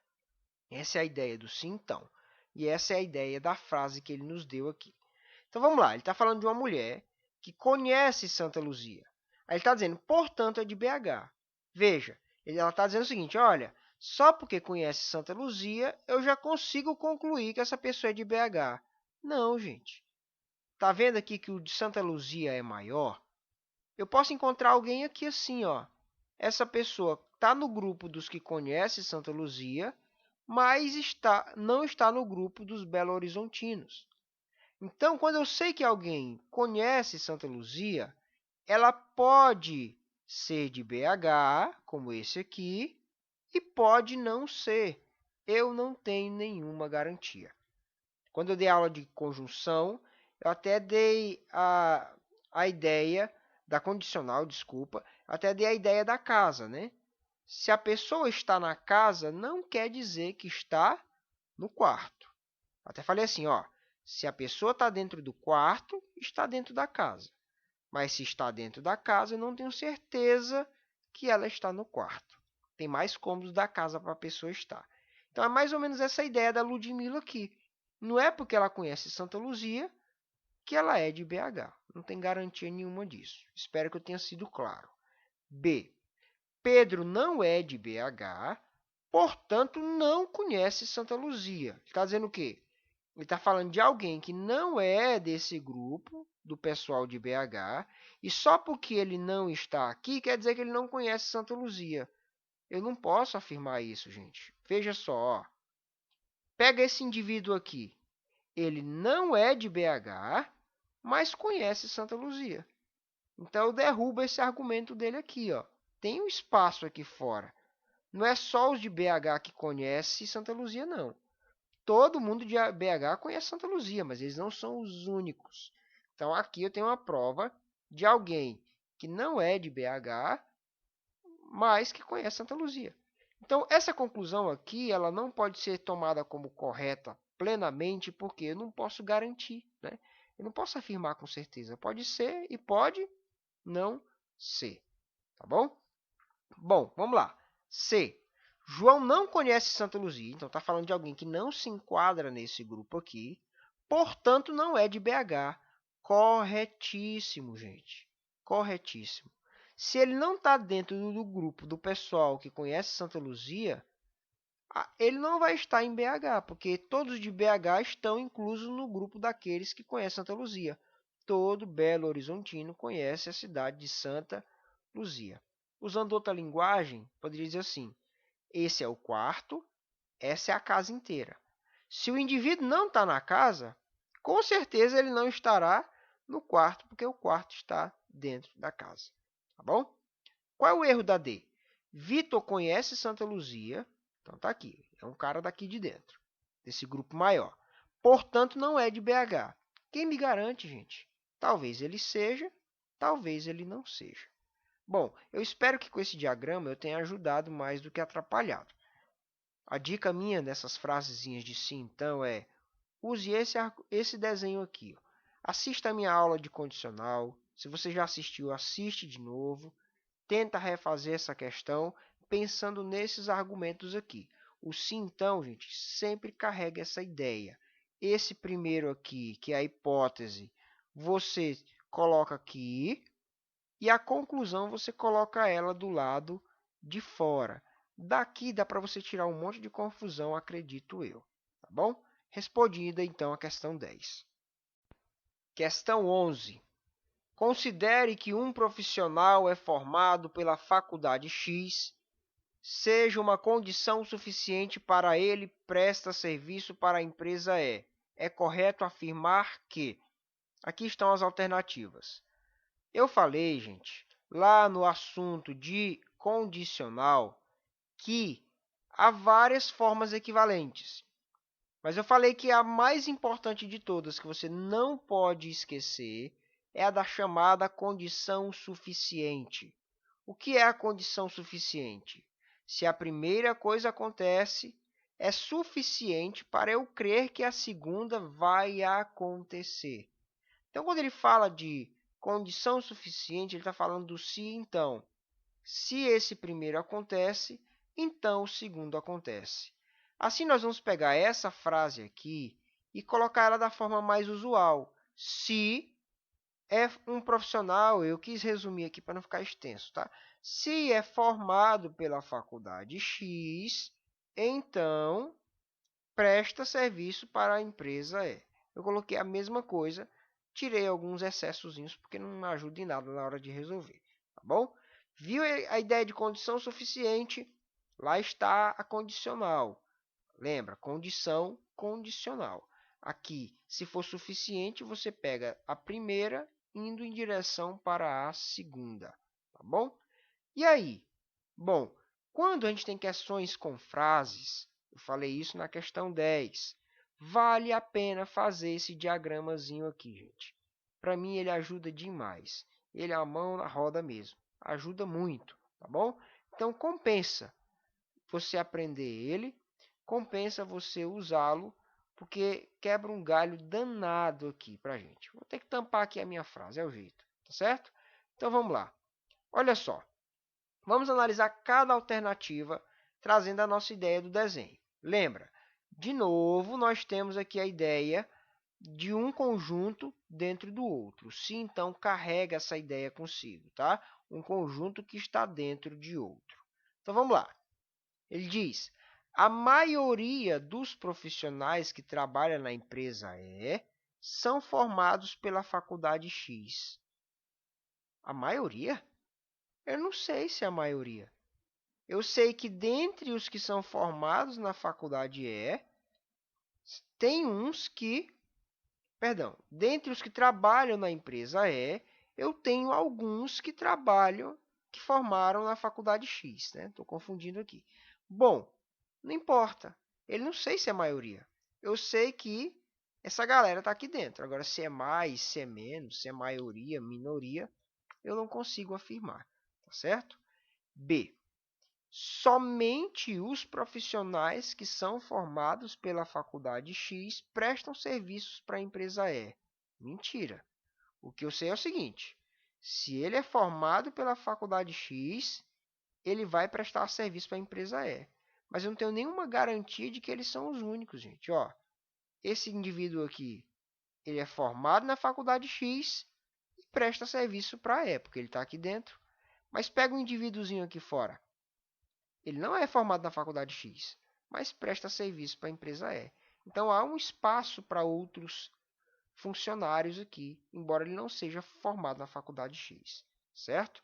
Essa é a ideia do sim, então. E essa é a ideia da frase que ele nos deu aqui. Então vamos lá, ele está falando de uma mulher que conhece Santa Luzia. Aí ele está dizendo, portanto, é de BH. Veja, ela está dizendo o seguinte, olha, só porque conhece Santa Luzia, eu já consigo concluir que essa pessoa é de BH. Não, gente. Está vendo aqui que o de Santa Luzia é maior? Eu posso encontrar alguém aqui assim, ó. Essa pessoa está no grupo dos que conhecem Santa Luzia, mas não está no grupo dos belo-horizontinos. Então, quando eu sei que alguém conhece Santa Luzia, ela pode ser de BH, como esse aqui, e pode não ser. Eu não tenho nenhuma garantia. Quando eu dei aula de conjunção, eu até dei a ideia da condicional, desculpa, até dei a ideia da casa, né? Se a pessoa está na casa, não quer dizer que está no quarto. Até falei assim, ó, se a pessoa está dentro do quarto, está dentro da casa. Mas se está dentro da casa, eu não tenho certeza que ela está no quarto. Tem mais cômodos da casa para a pessoa estar. Então, é mais ou menos essa ideia da Ludmila aqui. Não é porque ela conhece Santa Luzia que ela é de BH. Não tem garantia nenhuma disso. Espero que eu tenha sido claro. B. Pedro não é de BH, portanto, não conhece Santa Luzia. Está dizendo o quê? Ele está falando de alguém que não é desse grupo, do pessoal de BH, e só porque ele não está aqui, quer dizer que ele não conhece Santa Luzia. Eu não posso afirmar isso, gente. Veja só, ó. Pega esse indivíduo aqui. Ele não é de BH, mas conhece Santa Luzia. Então eu derrubo esse argumento dele aqui, ó. Tem um espaço aqui fora. Não é só os de BH que conhecem Santa Luzia, não. Todo mundo de BH conhece Santa Luzia, mas eles não são os únicos. Então aqui eu tenho uma prova de alguém que não é de BH, mas que conhece Santa Luzia. Então essa conclusão aqui, ela não pode ser tomada como correta plenamente, porque eu não posso garantir, né? Eu não posso afirmar com certeza. Pode ser e pode não ser, tá bom? Bom, vamos lá. C. João não conhece Santa Luzia, então está falando de alguém que não se enquadra nesse grupo aqui, portanto não é de BH. Corretíssimo, gente. Corretíssimo. Se ele não está dentro do grupo do pessoal que conhece Santa Luzia, ele não vai estar em BH, porque todos de BH estão inclusos no grupo daqueles que conhecem Santa Luzia. Todo Belo Horizontino conhece a cidade de Santa Luzia. Usando outra linguagem, poderia dizer assim: esse é o quarto, essa é a casa inteira. Se o indivíduo não está na casa, com certeza ele não estará no quarto, porque o quarto está dentro da casa. Tá bom? Qual é o erro da D? Vitor conhece Santa Luzia, então está aqui, é um cara daqui de dentro, desse grupo maior. Portanto, não é de BH. Quem me garante, gente? Talvez ele seja, talvez ele não seja. Bom, eu espero que com esse diagrama eu tenha ajudado mais do que atrapalhado. A dica minha dessas frasezinhas de sim, então, é use esse desenho aqui. Ó. Assista a minha aula de condicional. Se você já assistiu, assiste de novo. Tenta refazer essa questão pensando nesses argumentos aqui. O sim, então, gente, sempre carrega essa ideia. Esse primeiro aqui, que é a hipótese, você coloca aqui e a conclusão você coloca ela do lado de fora. Daqui dá para você tirar um monte de confusão, acredito eu. Tá bom? Respondida então a questão 10. Questão 11. Considere que um profissional é formado pela faculdade X seja uma condição suficiente para ele presta serviço para a empresa E. É correto afirmar que... Aqui estão as alternativas. Eu falei, gente, lá no assunto de condicional, que há várias formas equivalentes. Mas eu falei que a mais importante de todas, que você não pode esquecer, é a da chamada condição suficiente. O que é a condição suficiente? Se a primeira coisa acontece, é suficiente para eu crer que a segunda vai acontecer. Então, quando ele fala de condição suficiente, ele está falando do se então. Se esse primeiro acontece, então o segundo acontece. Assim, nós vamos pegar essa frase aqui e colocar ela da forma mais usual. Se é um profissional, eu quis resumir aqui para não ficar extenso, tá? Se é formado pela faculdade X, então presta serviço para a empresa E. Eu coloquei a mesma coisa, tirei alguns excessozinhos porque não ajuda em nada na hora de resolver, tá bom? Viu a ideia de condição suficiente? Lá está a condicional. Lembra, condição condicional. Aqui, se for suficiente, você pega a primeira indo em direção para a segunda, tá bom? E aí? Bom, quando a gente tem questões com frases, eu falei isso na questão 10, vale a pena fazer esse diagramazinho aqui, gente. Para mim ele ajuda demais. Ele é a mão na roda mesmo. Ajuda muito, tá bom? Então compensa você aprender ele, compensa você usá-lo, porque quebra um galho danado aqui pra gente. Vou ter que tampar aqui a minha frase, é o jeito, tá certo? Então vamos lá. Olha só. Vamos analisar cada alternativa, trazendo a nossa ideia do desenho. Lembra? De novo, nós temos aqui a ideia de um conjunto dentro do outro. Se então carrega essa ideia consigo, tá? Um conjunto que está dentro de outro. Então vamos lá. Ele diz: A maioria dos profissionais que trabalham na empresa E são formados pela faculdade X. A maioria? Eu não sei se é a maioria. Eu sei que dentre os que são formados na faculdade E, tem uns que, perdão, dentre os que trabalham na empresa E, eu tenho alguns que trabalham, que formaram na faculdade X, né? Estou confundindo aqui. Bom, não importa. Ele não sei se é a maioria. Eu sei que essa galera está aqui dentro. Agora, se é mais, se é menos, se é maioria, minoria, eu não consigo afirmar, tá certo? B. Somente os profissionais que são formados pela faculdade X prestam serviços para a empresa E. Mentira. O que eu sei é o seguinte: se ele é formado pela faculdade X, ele vai prestar serviço para a empresa E. Mas eu não tenho nenhuma garantia de que eles são os únicos, gente. Ó, esse indivíduo aqui, ele é formado na faculdade X e presta serviço para a E, porque ele está aqui dentro. Mas pega um indivíduozinho aqui fora. Ele não é formado na faculdade X, mas presta serviço para a empresa E. Então há um espaço para outros funcionários aqui, embora ele não seja formado na faculdade X, certo?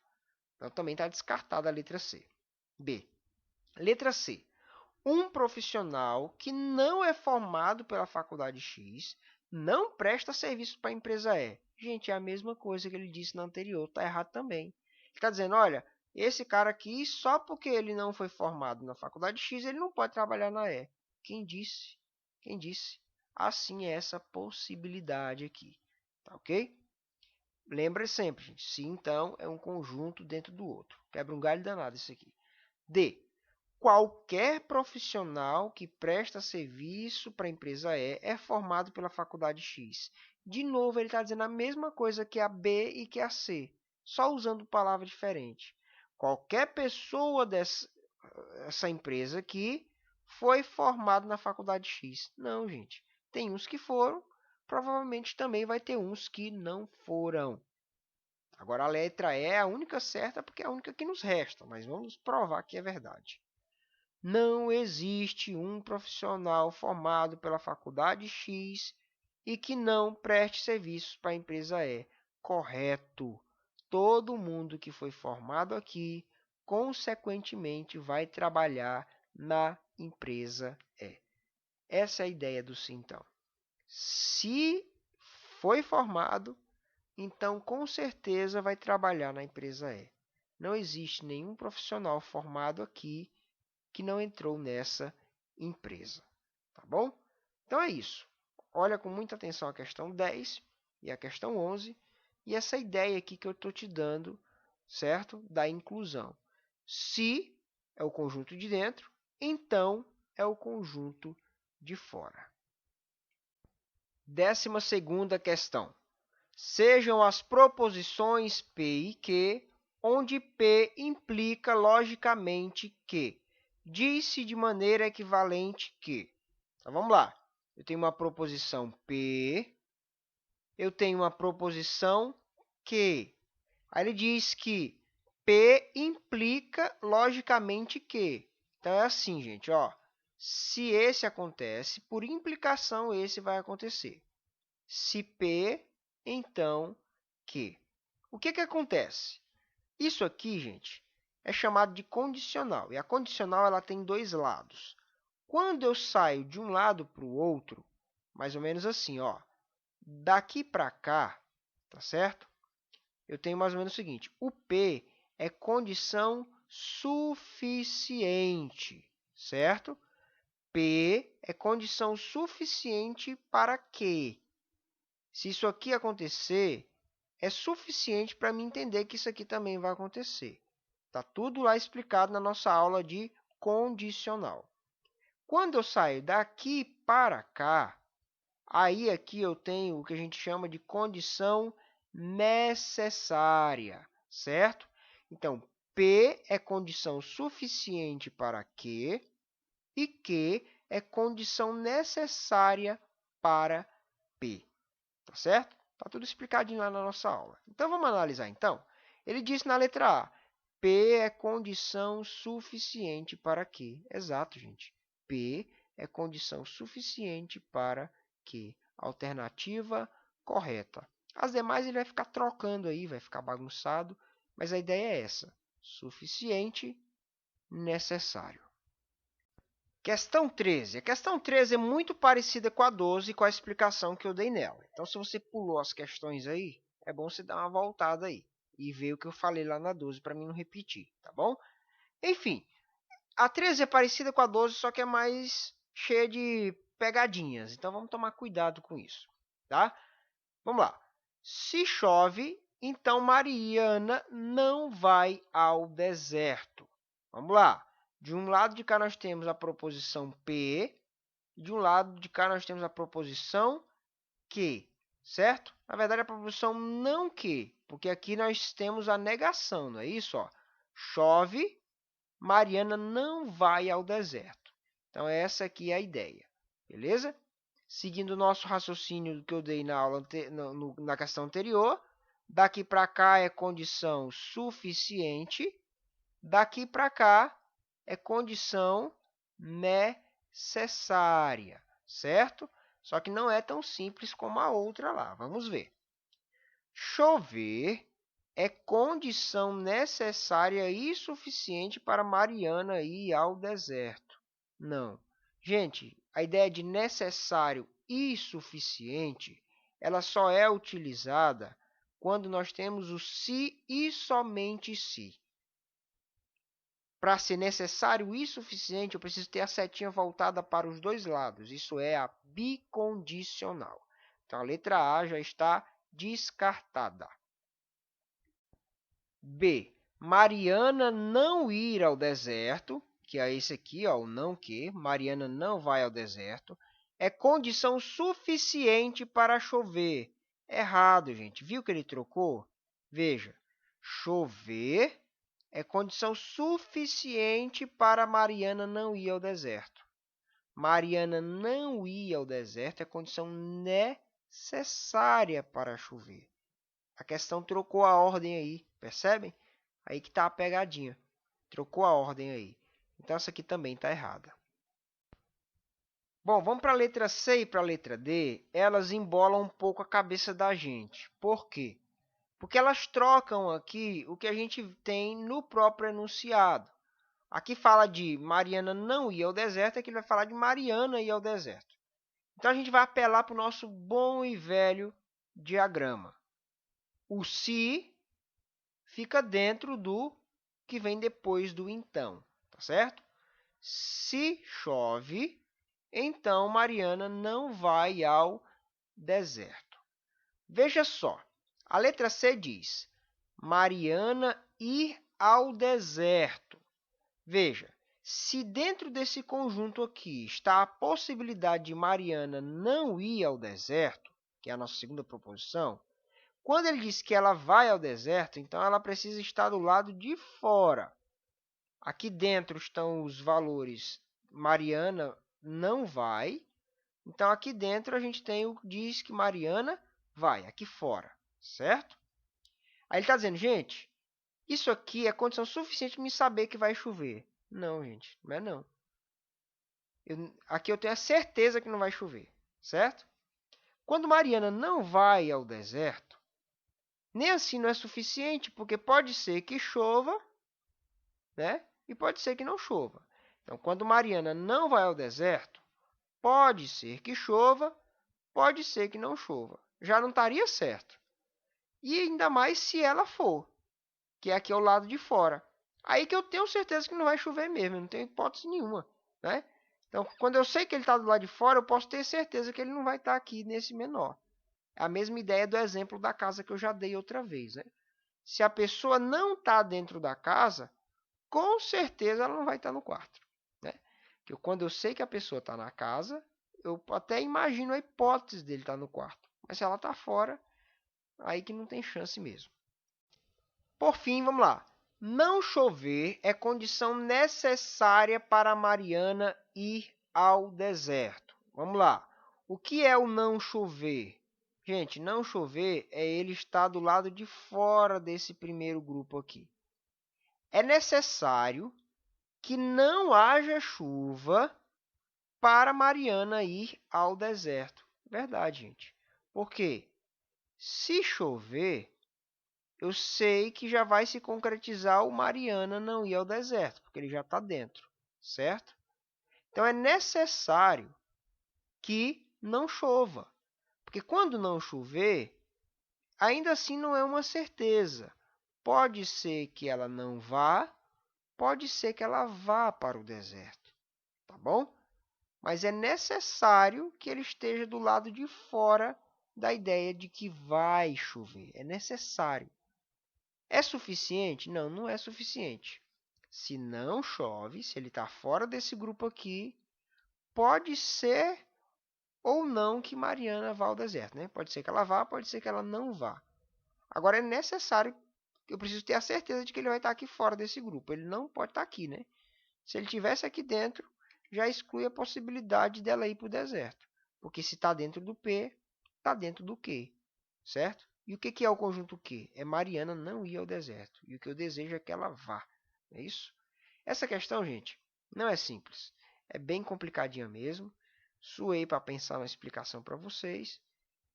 Então também está descartada a letra C. B. Letra C. Um profissional que não é formado pela faculdade X não presta serviço para a empresa E. Gente, é a mesma coisa que ele disse na anterior, está errado também. Ele está dizendo, olha, esse cara aqui, só porque ele não foi formado na faculdade X, ele não pode trabalhar na E. Quem disse? Quem disse? Assim é essa possibilidade aqui, tá ok? Lembre sempre, gente, se então é um conjunto dentro do outro. Quebra um galho danado isso aqui. D. Qualquer profissional que presta serviço para a empresa E é formado pela faculdade X. De novo, ele está dizendo a mesma coisa que a B e que a C, só usando palavras diferentes. Qualquer pessoa dessa empresa aqui foi formado na faculdade X. Não, gente. Tem uns que foram, provavelmente também vai ter uns que não foram. Agora, a letra E é a única certa porque é a única que nos resta, mas vamos provar que é verdade. Não existe um profissional formado pela faculdade X e que não preste serviços para a empresa E. Correto. Todo mundo que foi formado aqui, consequentemente, vai trabalhar na empresa E. Essa é a ideia do sim, então. Se foi formado, então com certeza vai trabalhar na empresa E. Não existe nenhum profissional formado aqui que não entrou nessa empresa, tá bom? Então é isso. Olha com muita atenção a questão 10 e a questão 11 e essa ideia aqui que eu estou te dando, certo? Da inclusão. Se é o conjunto de dentro, então é o conjunto de fora. 12ª questão. Sejam as proposições P e Q, onde P implica logicamente que. Diz-se de maneira equivalente que. Então, vamos lá. Eu tenho uma proposição P, eu tenho uma proposição Q. Aí ele diz que P implica logicamente que. Então, é assim, gente, ó. Se esse acontece, por implicação, esse vai acontecer. Se P, então Q. O que acontece? Isso aqui, gente, é chamado de condicional. E a condicional ela tem dois lados. Quando eu saio de um lado para o outro, mais ou menos assim, ó, daqui para cá, tá certo? Eu tenho mais ou menos o seguinte: o P é condição suficiente, certo? P é condição suficiente para Q. Se isso aqui acontecer, é suficiente para mim entender que isso aqui também vai acontecer. Está tudo lá explicado na nossa aula de condicional. Quando eu saio daqui para cá, aí aqui eu tenho o que a gente chama de condição necessária, certo? Então, P é condição suficiente para Q e Q é condição necessária para P. Tá certo? Tá tudo explicadinho lá na nossa aula. Então, vamos analisar, então. Ele disse na letra A, P é condição suficiente para Q. Exato, gente. P é condição suficiente para Q. Alternativa correta. As demais ele vai ficar trocando aí, vai ficar bagunçado, mas a ideia é essa. Suficiente, necessário. Questão 13. A questão 13 é muito parecida com a 12 e com a explicação que eu dei nela. Então, se você pulou as questões aí, é bom você dar uma voltada aí e ver o que eu falei lá na 12 para mim não repetir, tá bom? Enfim, a 13 é parecida com a 12, só que é mais cheia de pegadinhas. Então, vamos tomar cuidado com isso, tá? Vamos lá. Se chove, então Mariana não vai ao deserto. Vamos lá. De um lado de cá nós temos a proposição P, de um lado de cá nós temos a proposição Q, certo? Na verdade, a proposição não Q, porque aqui nós temos a negação, não é isso? Ó? Chove, Mariana não vai ao deserto. Então, essa aqui é a ideia, beleza? Seguindo o nosso raciocínio que eu dei na aula na questão anterior, daqui para cá é condição suficiente, daqui para cá é condição necessária, certo? Só que não é tão simples como a outra lá. Vamos ver. Chover é condição necessária e suficiente para Mariana ir ao deserto. Não. Gente, a ideia de necessário e suficiente, ela só é utilizada quando nós temos o se e somente se. Para ser necessário e suficiente, eu preciso ter a setinha voltada para os dois lados. Isso é a bicondicional. Então, a letra A já está descartada. B. Mariana não ir ao deserto, que é esse aqui, ó, o não que. Mariana não vai ao deserto. É condição suficiente para chover. Errado, gente. Viu que ele trocou? Veja. Chover é condição suficiente para Mariana não ir ao deserto. Mariana não ir ao deserto é condição necessária para chover. A questão trocou a ordem aí, percebem? Aí que está a pegadinha. Trocou a ordem aí. Então, essa aqui também está errada. Bom, vamos para a letra C e para a letra D. Elas embolam um pouco a cabeça da gente. Por quê? Porque elas trocam aqui o que a gente tem no próprio enunciado. Aqui fala de Mariana não ir ao deserto, aqui ele vai falar de Mariana ir ao deserto. Então, a gente vai apelar para o nosso bom e velho diagrama. O se fica dentro do que vem depois do então, tá certo? Se chove, então Mariana não vai ao deserto. Veja só, a letra C diz Mariana ir ao deserto. Veja, se dentro desse conjunto aqui está a possibilidade de Mariana não ir ao deserto, que é a nossa segunda proposição, quando ele diz que ela vai ao deserto, então ela precisa estar do lado de fora. Aqui dentro estão os valores Mariana não vai. Então, aqui dentro a gente tem o diz que Mariana vai, aqui fora, certo? Aí ele está dizendo, gente, isso aqui é condição suficiente para me saber que vai chover. Não, gente, não é não. Aqui eu tenho a certeza que não vai chover, certo? Quando Mariana não vai ao deserto, nem assim não é suficiente, porque pode ser que chova, né? E pode ser que não chova. Então, quando Mariana não vai ao deserto, pode ser que chova, pode ser que não chova. Já não estaria certo. E ainda mais se ela for, que é aqui ao lado de fora. Aí que eu tenho certeza que não vai chover mesmo, não tenho hipótese nenhuma, né? Então, quando eu sei que ele está do lado de fora, eu posso ter certeza que ele não vai estar aqui nesse menor. É a mesma ideia do exemplo da casa que eu já dei outra vez, né? Se a pessoa não está dentro da casa, com certeza ela não vai estar no quarto, né? Porque quando eu sei que a pessoa está na casa, eu até imagino a hipótese dele estar no quarto. Mas se ela está fora, aí que não tem chance mesmo. Por fim, vamos lá. Não chover é condição necessária para Mariana ir ao deserto. Vamos lá. O que é o não chover? Gente, não chover é ele estar do lado de fora desse primeiro grupo aqui. É necessário que não haja chuva para Mariana ir ao deserto. Verdade, gente. Por quê? Se chover, eu sei que já vai se concretizar o Mariana não ir ao deserto, porque ele já está dentro, certo? Então, é necessário que não chova, porque quando não chover, ainda assim não é uma certeza. Pode ser que ela não vá, pode ser que ela vá para o deserto, tá bom? Mas é necessário que ele esteja do lado de fora da ideia de que vai chover. É necessário. É suficiente? Não, não é suficiente. Se não chove, se ele está fora desse grupo aqui, pode ser ou não que Mariana vá ao deserto, né? Pode ser que ela vá, pode ser que ela não vá. Agora é necessário, eu preciso ter a certeza de que ele vai estar aqui fora desse grupo. Ele não pode estar aqui, né? Se ele estivesse aqui dentro, já exclui a possibilidade dela ir para o deserto. Porque se está dentro do P, está dentro do Q, certo? E o que é o conjunto Q? É Mariana não ir ao deserto. E o que eu desejo é que ela vá. É isso? Essa questão, gente, não é simples. É bem complicadinha mesmo. Suei para pensar uma explicação para vocês.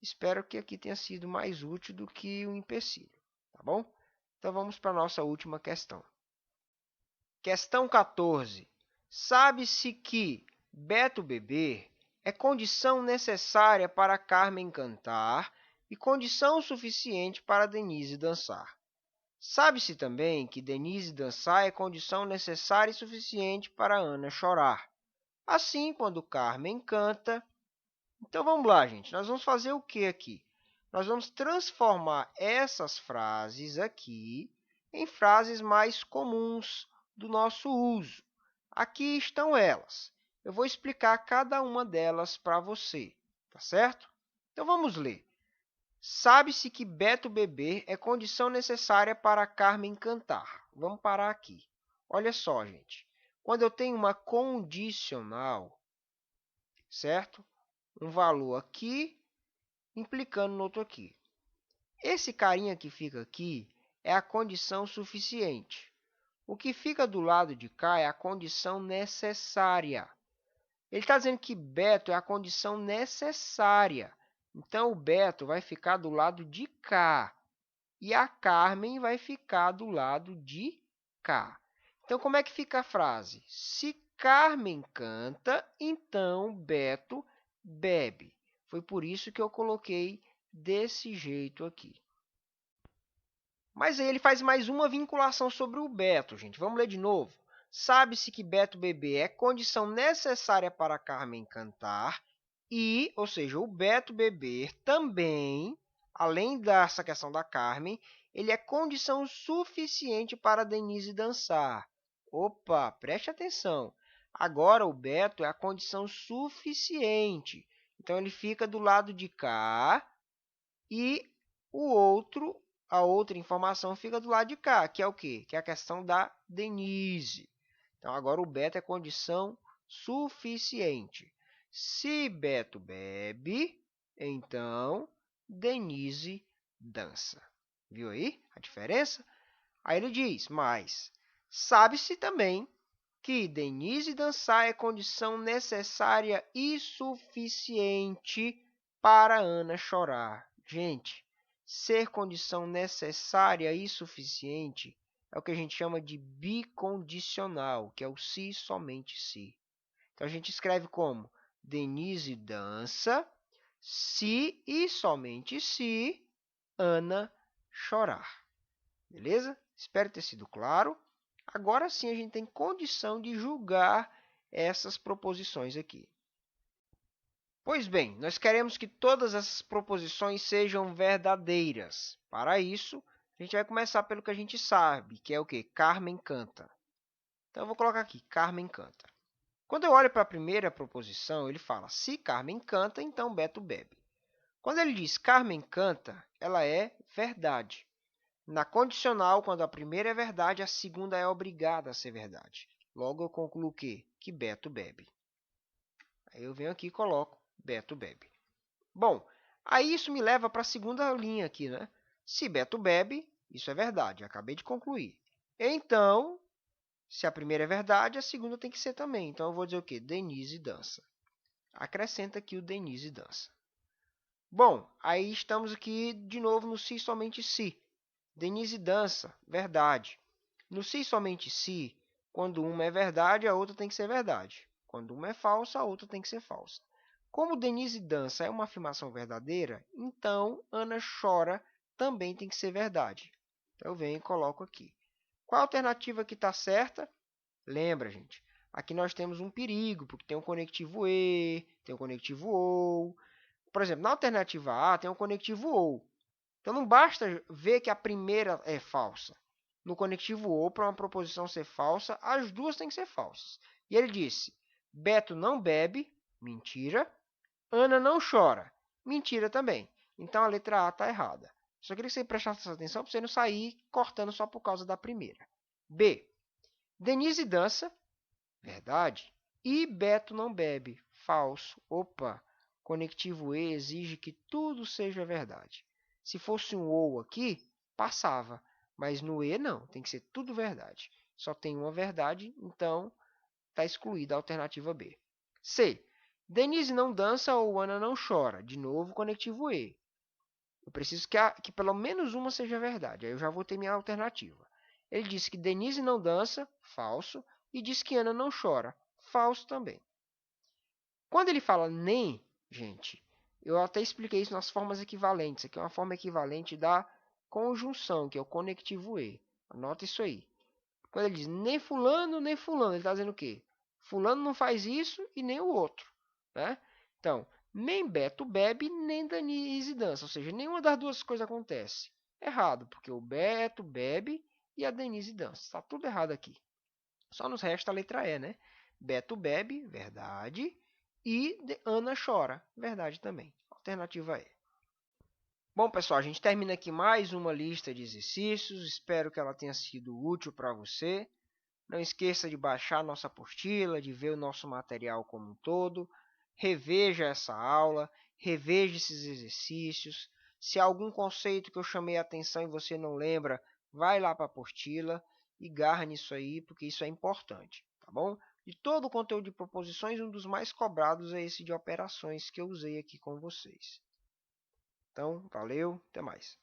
Espero que aqui tenha sido mais útil do que um empecilho. Tá bom? Então vamos para a nossa última questão. Questão 14. Sabe-se que Beto beber é condição necessária para Carmen cantar e condição suficiente para Denise dançar. Sabe-se também que Denise dançar é condição necessária e suficiente para Ana chorar. Assim, quando Carmen canta... Então vamos lá, gente. Nós vamos fazer o que aqui? Nós vamos transformar essas frases aqui em frases mais comuns do nosso uso. Aqui estão elas. Eu vou explicar cada uma delas para você, tá certo? Então vamos ler. Sabe-se que Beto beber é condição necessária para Carmen cantar. Vamos parar aqui. Olha só, gente. Quando eu tenho uma condicional, certo? Um valor aqui implicando no outro aqui. Esse carinha que fica aqui é a condição suficiente. O que fica do lado de cá é a condição necessária. Ele está dizendo que Beto é a condição necessária. Então, o Beto vai ficar do lado de cá. E a Carmen vai ficar do lado de cá. Então, como é que fica a frase? Se Carmen canta, então Beto bebe. Foi por isso que eu coloquei desse jeito aqui. Mas aí ele faz mais uma vinculação sobre o Beto, gente. Vamos ler de novo. Sabe-se que Beto beber é condição necessária para Carmen cantar e, ou seja, o Beto beber também, além dessa questão da Carmen, ele é condição suficiente para Denise dançar. Opa, preste atenção. Agora o Beto é a condição suficiente. Então ele fica do lado de cá e a outra informação fica do lado de cá, que é o quê? Que é a questão da Denise. Então, agora o Beto é condição suficiente. Se Beto bebe, então Denise dança. Viu aí a diferença? Aí ele diz, mas sabe-se também que Denise dançar é condição necessária e suficiente para Ana chorar. Gente, ser condição necessária e suficiente é o que a gente chama de bicondicional, que é o se e somente se. Então, a gente escreve como Denise dança se e somente se Ana chorar. Beleza? Espero ter sido claro. Agora sim a gente tem condição de julgar essas proposições aqui. Pois bem, nós queremos que todas essas proposições sejam verdadeiras. Para isso, a gente vai começar pelo que a gente sabe, que é o quê? Carmen canta. Então, eu vou colocar aqui, Carmen canta. Quando eu olho para a primeira proposição, ele fala, se Carmen canta, então Beto bebe. Quando ele diz Carmen canta, ela é verdade. Na condicional, quando a primeira é verdade, a segunda é obrigada a ser verdade. Logo, eu concluo o quê? Que Beto bebe. Aí eu venho aqui e coloco Beto bebe. Bom, aí isso me leva para a segunda linha aqui, né? Se Beto bebe, isso é verdade, acabei de concluir. Então, se a primeira é verdade, a segunda tem que ser também. Então, eu vou dizer o quê? Denise dança. Acrescenta aqui o Denise dança. Bom, aí estamos aqui de novo no se somente se. Denise dança, verdade. No se somente se, quando uma é verdade, a outra tem que ser verdade. Quando uma é falsa, a outra tem que ser falsa. Como Denise dança é uma afirmação verdadeira, então Ana chora também tem que ser verdade. Então eu venho e coloco aqui. Qual a alternativa que está certa? Lembra, gente, aqui nós temos um perigo, porque tem um conectivo e, tem um conectivo ou. Por exemplo, na alternativa A tem um conectivo ou. Então não basta ver que a primeira é falsa. No conectivo ou, para uma proposição ser falsa, as duas têm que ser falsas. E ele disse: Beto não bebe, mentira. Ana não chora, mentira também. Então a letra A está errada. Só queria que você prestasse atenção para você não sair cortando só por causa da primeira. B. Denise dança, verdade. E Beto não bebe, falso. Opa, conectivo E exige que tudo seja verdade. Se fosse um ou aqui, passava. Mas no E não, tem que ser tudo verdade. Só tem uma verdade, então está excluída a alternativa B. C. Denise não dança ou Ana não chora. De novo, conectivo E. Eu preciso que pelo menos uma seja verdade. Aí eu já vou ter minha alternativa. Ele disse que Denise não dança, falso. E diz que Ana não chora, falso também. Quando ele fala nem, gente, eu até expliquei isso nas formas equivalentes. Aqui é uma forma equivalente da conjunção, que é o conectivo E. Anota isso aí. Quando ele diz nem fulano, nem fulano, ele está dizendo o quê? Fulano não faz isso e nem o outro. Né? Então, nem Beto bebe, nem Denise dança. Ou seja, nenhuma das duas coisas acontece. Errado, porque o Beto bebe e a Denise dança. Está tudo errado aqui. Só nos resta a letra E, né? Beto bebe, verdade. E Ana chora, verdade também. Alternativa E. Bom, pessoal, a gente termina aqui mais uma lista de exercícios. Espero que ela tenha sido útil para você. Não esqueça de baixar nossa apostila, de ver o nosso material como um todo. Reveja essa aula, reveja esses exercícios. Se há algum conceito que eu chamei a atenção e você não lembra, vai lá para a apostila e garra nisso aí, porque isso é importante, tá bom? De todo o conteúdo de proposições, um dos mais cobrados é esse de operações que eu usei aqui com vocês. Então, valeu, até mais.